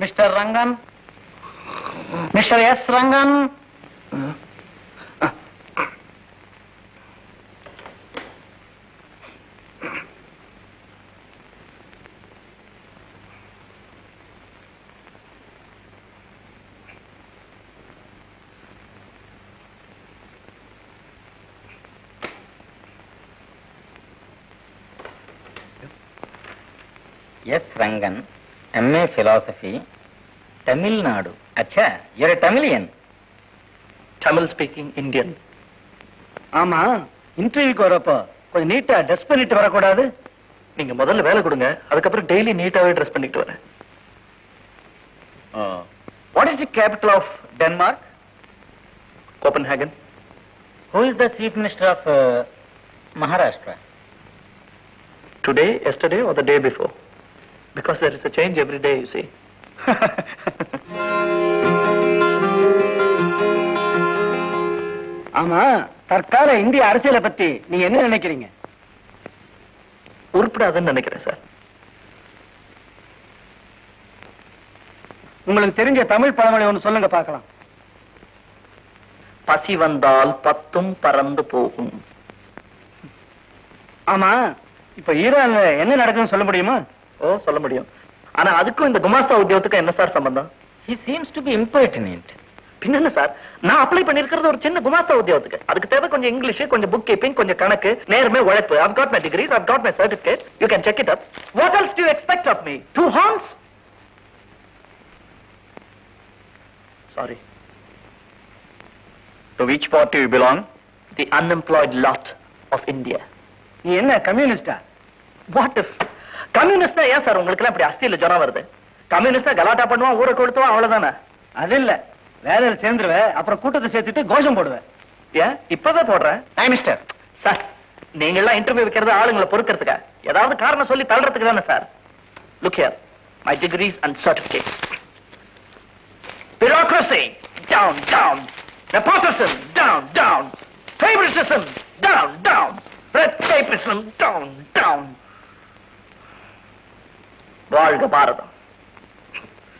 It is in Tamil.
Mister Rangan, mister S Rangan. Yes, Rangan, MA Philosophy, Tamil Nadu. Acha, you're a Tamilian. Tamil speaking Indian. ஆமா, இன்டர்வியூக்கு வரப்போ கொஞ்சம் நீட்டா ட்ரெஸ் பண்ணிட்டு வரக்கூடாது? நீங்க முதல்ல வேலை கொடுங்க, அதுக்கப்புறம் டெய்லி நீட்டாவே ட்ரெஸ் பண்ணிட்டு வரேன். What is the capital of Denmark? Copenhagen. Who is the Chief Minister of Maharashtra? Today, yesterday or the day before? Because there is a change every day, you see. ஆமா, தற்கால இந்திய அரசியலை பத்தி நீங்க என்ன நினைக்கிறீங்க? உருப்படாதுன்னு நினைக்கிறேன் சார். உங்களுக்கு தெரிஞ்ச தமிழ் பழமொழி ஒன்று சொல்லுங்க பார்க்கலாம். பசி வந்தால் பத்தும் பறந்து போகும். ஆமா, இப்ப ஈரான்ல என்ன நடக்குதுன்னு சொல்ல முடியுமா? ஓ, சொல்ல முடியும். ஆனா அதுக்கும் இந்த குமாஸ்தா உத்தியோகத்துக்கும் என்ன சார் சம்பந்தம்? He seems to be impertinent. பின்ன சார், நான் அப்ளை பண்ணிருக்கிறது ஒரு சின்ன குமாஸ்தா உத்தியோகத்துக்கு. அதுக்கு தேவை கொஞ்சம் இங்கிலீஷ், கொஞ்சம் புக் கீப்பிங், கொஞ்சம் கணக்கு, நேர்மை, உழைப்பு. I've got my degrees, I've got my certificate. You can check it up. What else do you expect of me? 2 horns? Sorry. To which party you belong? The unemployed lot of India. நீ என்ன கம்யூனிஸ்டா? What if? கம்யூனிஸ்ட்னா ஏன் சார் உங்களுக்கு எல்லாம் இப்படி அஸ்தியில ஜுரம் வருது? கம்யூனிஸ்டா கலாட்டா பண்ணுவான், ஊரை கொளுத்துவான், அவ்வளவுதானே? அது இல்ல, வேலையில சேர்ந்துருவ, அப்புறம் கூட்டத்தை சேர்த்துட்டு கோஷம் போடுவேன். ஏன் இப்பவே போடுறேன்? மிஸ்டர் சார், நீங்க எல்லாம் இன்டர்வியூ வைக்கிறது ஆளுங்களை பொறுக்கிறதுக்கா? ஏதாவது காரணம் சொல்லி தள்ளுறதுக்கு தானே sir? Look here, my degrees and certificates. Bureaucracy, down, down. Nepotism, down, down. Favoritism, down, down. Red tapeism, down, down. வாழ்க பாரதம்.